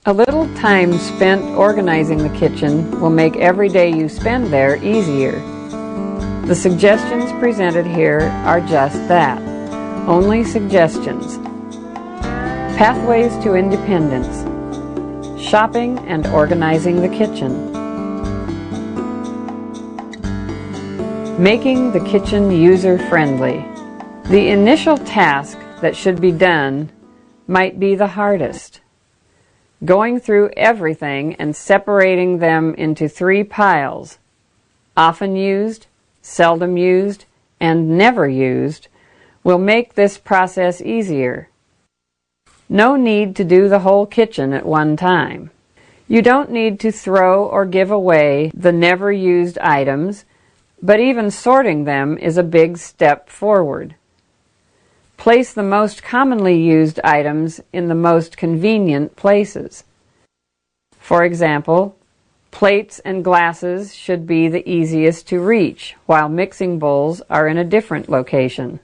A little time spent organizing the kitchen will make every day you spend there easier. The suggestions presented here are just that, only suggestions. Pathways to independence. Shopping and organizing the kitchen. Making the kitchen user-friendly. The initial task that should be done might be the hardest. Going through everything and separating them into 3 piles, often used, seldom used, and never used, will make this process easier. No need to do the whole kitchen at one time. You don't need to throw or give away the never used items, but even sorting them is a big step forward. Place the most commonly used items in the most convenient places. For example, plates and glasses should be the easiest to reach, while mixing bowls are in a different location.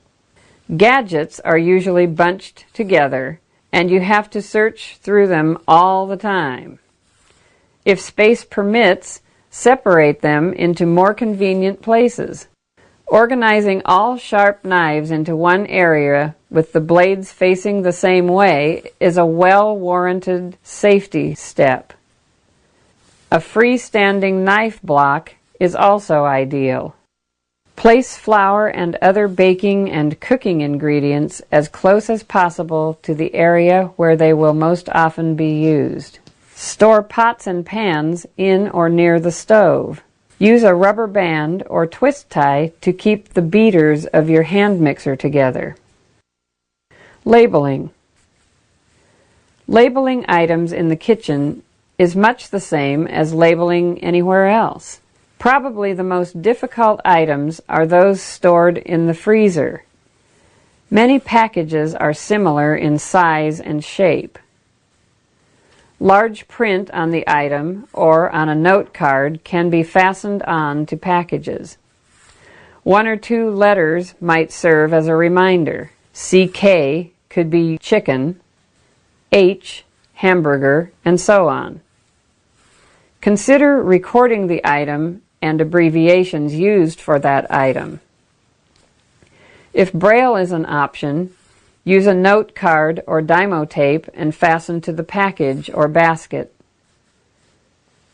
Gadgets are usually bunched together, and you have to search through them all the time. If space permits, separate them into more convenient places. Organizing all sharp knives into one area with the blades facing the same way is a well-warranted safety step. A freestanding knife block is also ideal. Place flour and other baking and cooking ingredients as close as possible to the area where they will most often be used. Store pots and pans in or near the stove. Use a rubber band or twist tie to keep the beaters of your hand mixer together. Labeling. Labeling items in the kitchen is much the same as labeling anywhere else. Probably the most difficult items are those stored in the freezer. Many packages are similar in size and shape. Large print on the item or on a note card can be fastened on to packages. 1 or 2 letters might serve as a reminder. CK could be chicken, H, hamburger, and so on. Consider recording the item and abbreviations used for that item. If Braille is an option, use a note card or Dymo tape and fasten to the package or basket.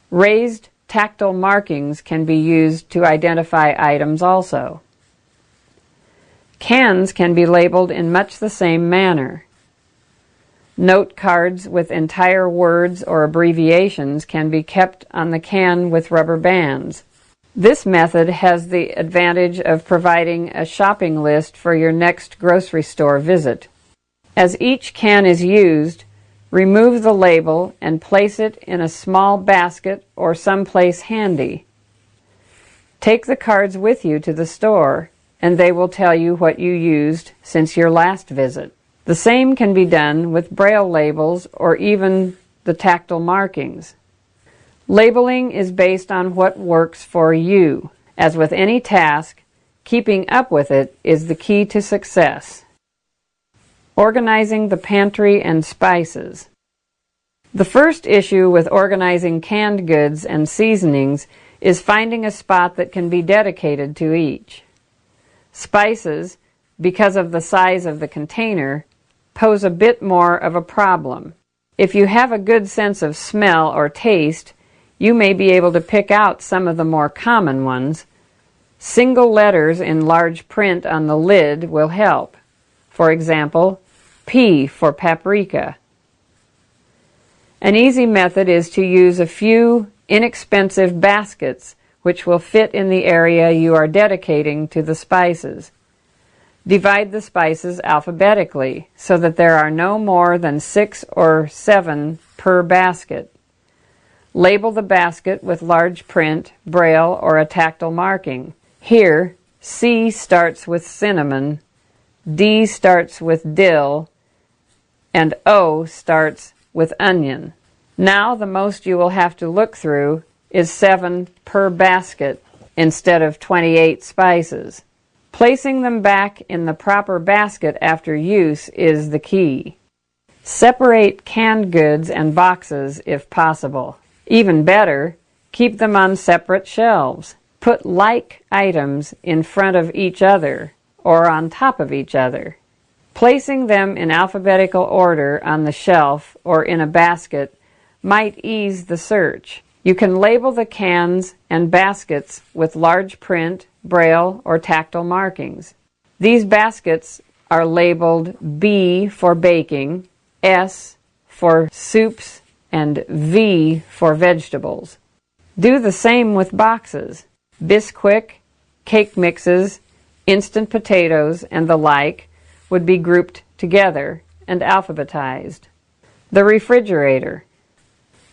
Raised tactile markings can be used to identify items also. Cans can be labeled in much the same manner. Note cards with entire words or abbreviations can be kept on the can with rubber bands. This method has the advantage of providing a shopping list for your next grocery store visit. As each can is used, remove the label and place it in a small basket or someplace handy. Take the cards with you to the store, and they will tell you what you used since your last visit. The same can be done with Braille labels or even the tactile markings. Labeling is based on what works for you. As with any task, keeping up with it is the key to success. Organizing the pantry and spices. The first issue with organizing canned goods and seasonings is finding a spot that can be dedicated to each. Spices, because of the size of the container, pose a bit more of a problem. If you have a good sense of smell or taste, you may be able to pick out some of the more common ones. Single letters in large print on the lid will help. For example, P for paprika. An easy method is to use a few inexpensive baskets which will fit in the area you are dedicating to the spices. Divide the spices alphabetically so that there are no more than 6 or 7 per basket. Label the basket with large print, Braille, or a tactile marking. Here, C starts with cinnamon, D starts with dill, and O starts with onion. Now the most you will have to look through is 7 per basket instead of 28 spices. Placing them back in the proper basket after use is the key. Separate canned goods and boxes if possible. Even better, keep them on separate shelves. Put like items in front of each other or on top of each other. Placing them in alphabetical order on the shelf or in a basket might ease the search. You can label the cans and baskets with large print, braille, or tactile markings. These baskets are labeled B for baking, S for soups, and V for vegetables. Do the same with boxes. Bisquick, cake mixes, instant potatoes, and the like would be grouped together and alphabetized. The refrigerator.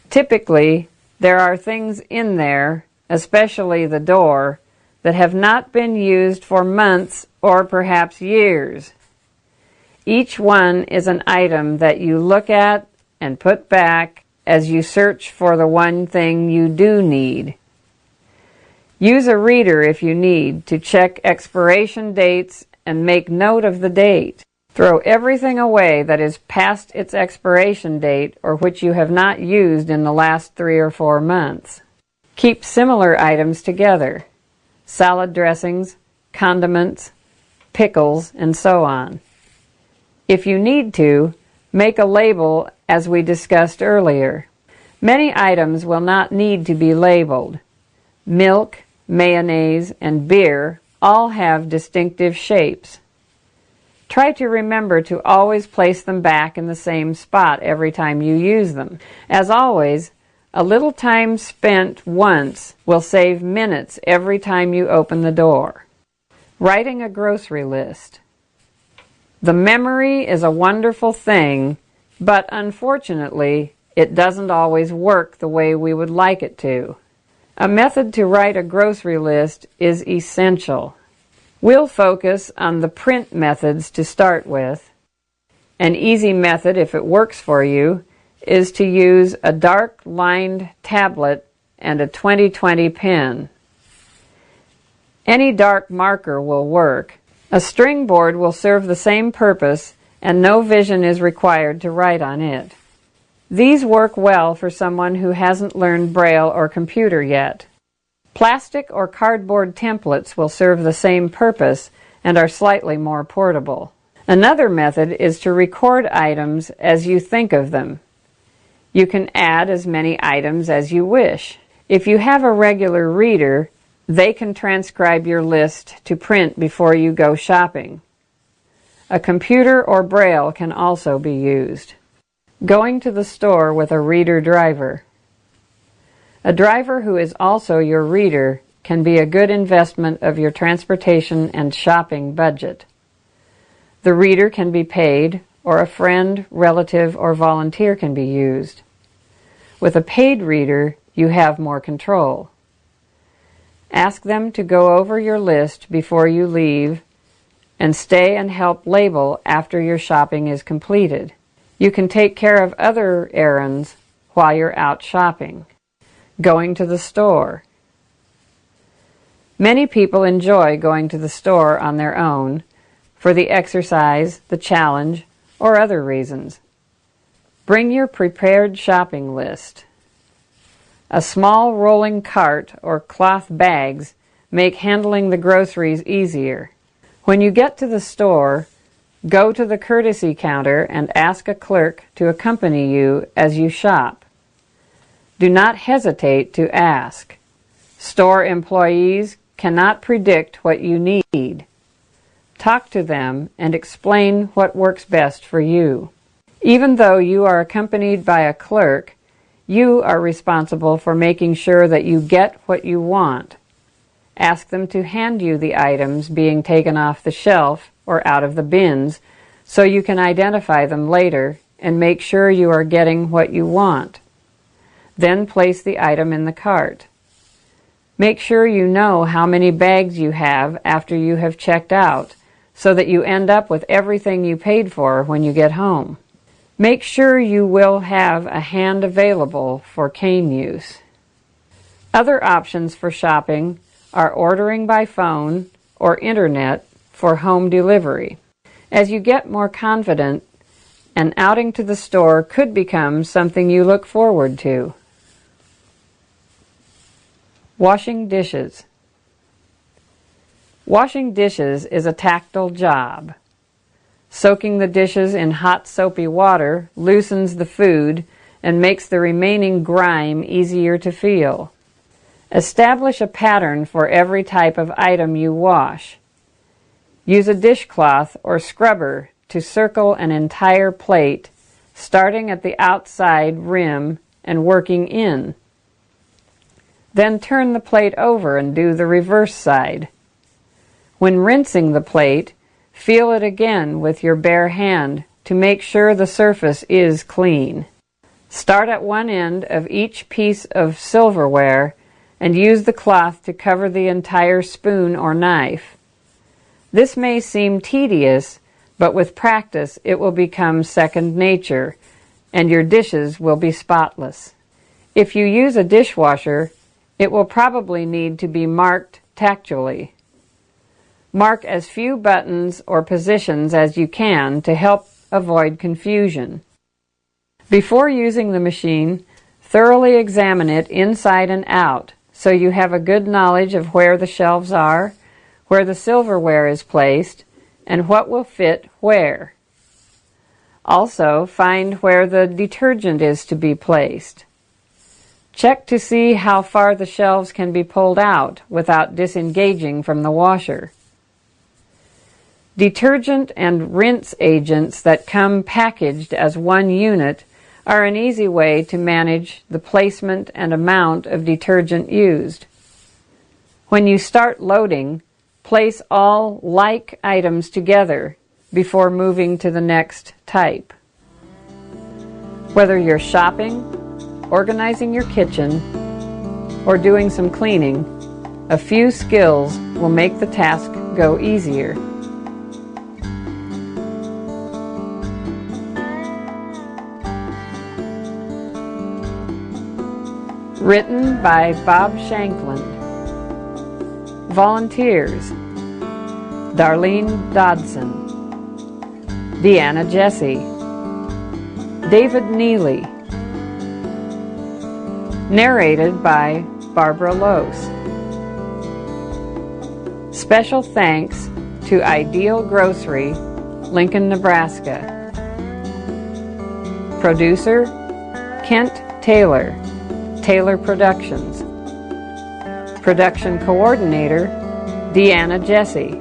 Typically, there are things in there, especially the door, that have not been used for months or perhaps years. Each one is an item that you look at and put back as you search for the one thing you do need. Use a reader if you need to check expiration dates and make note of the date. Throw everything away that is past its expiration date or which you have not used in the last 3 or 4 months. Keep similar items together: salad dressings, condiments, pickles, and so on. If you need to, make a label as we discussed earlier. Many items will not need to be labeled. Milk, mayonnaise, and beer all have distinctive shapes. Try to remember to always place them back in the same spot every time you use them. As always, a little time spent once will save minutes every time you open the door. Writing a grocery list. The memory is a wonderful thing, but unfortunately, it doesn't always work the way we would like it to. A method to write a grocery list is essential. We'll focus on the print methods to start with. An easy method, if it works for you, is to use a dark lined tablet and a 20/20 pen. Any dark marker will work. A string board will serve the same purpose, and no vision is required to write on it. These work well for someone who hasn't learned Braille or computer yet. Plastic or cardboard templates will serve the same purpose and are slightly more portable. Another method is to record items as you think of them. You can add as many items as you wish. If you have a regular reader, they can transcribe your list to print before you go shopping. A computer or Braille can also be used. Going to the store with a reader driver. A driver who is also your reader can be a good investment of your transportation and shopping budget. The reader can be paid, or a friend, relative, or volunteer can be used. With a paid reader, you have more control. Ask them to go over your list before you leave and stay and help label after your shopping is completed. You can take care of other errands while you're out shopping. Going to the store. Many people enjoy going to the store on their own for the exercise, the challenge, or other reasons. Bring your prepared shopping list. A small rolling cart or cloth bags make handling the groceries easier. When you get to the store, go to the courtesy counter and ask a clerk to accompany you as you shop. Do not hesitate to ask. Store employees cannot predict what you need. Talk to them and explain what works best for you. Even though you are accompanied by a clerk, you are responsible for making sure that you get what you want. Ask them to hand you the items being taken off the shelf or out of the bins so you can identify them later and make sure you are getting what you want. Then place the item in the cart. Make sure you know how many bags you have after you have checked out so that you end up with everything you paid for when you get home. Make sure you will have a hand available for cane use. Other options for shopping are ordering by phone or internet for home delivery. As you get more confident an outing to the store could become something you look forward to. Washing dishes. Washing dishes is a tactile job. Soaking the dishes in hot soapy water loosens the food and makes the remaining grime easier to feel. Establish a pattern for every type of item you wash. Use a dishcloth or scrubber to circle an entire plate, starting at the outside rim and working in. Then turn the plate over and do the reverse side. When rinsing the plate, feel it again with your bare hand to make sure the surface is clean. Start at one end of each piece of silverware and use the cloth to cover the entire spoon or knife. This may seem tedious, but with practice it will become second nature, and your dishes will be spotless. If you use a dishwasher, it will probably need to be marked tactually. Mark as few buttons or positions as you can to help avoid confusion. Before using the machine, thoroughly examine it inside and out so you have a good knowledge of where the shelves are, where the silverware is placed, and what will fit where. Also, find where the detergent is to be placed. Check to see how far the shelves can be pulled out without disengaging from the washer. Detergent and rinse agents that come packaged as one unit are an easy way to manage the placement and amount of detergent used. When you start loading, place all like items together before moving to the next type. Whether you're shopping, organizing your kitchen, or doing some cleaning, a few skills will make the task go easier. Written by Bob Shanklin. Volunteers: Darlene Dodson, Deanna Jesse, David Neely. Narrated by Barbara Lose. Special thanks to Ideal Grocery, Lincoln, Nebraska. Producer, Kent Taylor, Taylor Productions. Production Coordinator, Deanna Jesse,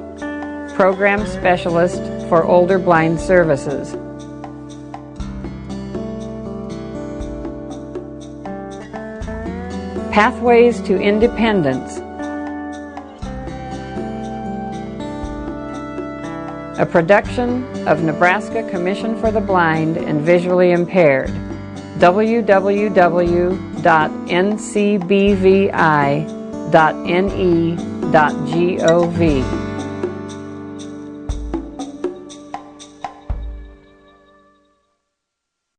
Program Specialist for Older Blind Services. Pathways to Independence, a production of Nebraska Commission for the Blind and Visually Impaired, www.ncbvi.ne.gov.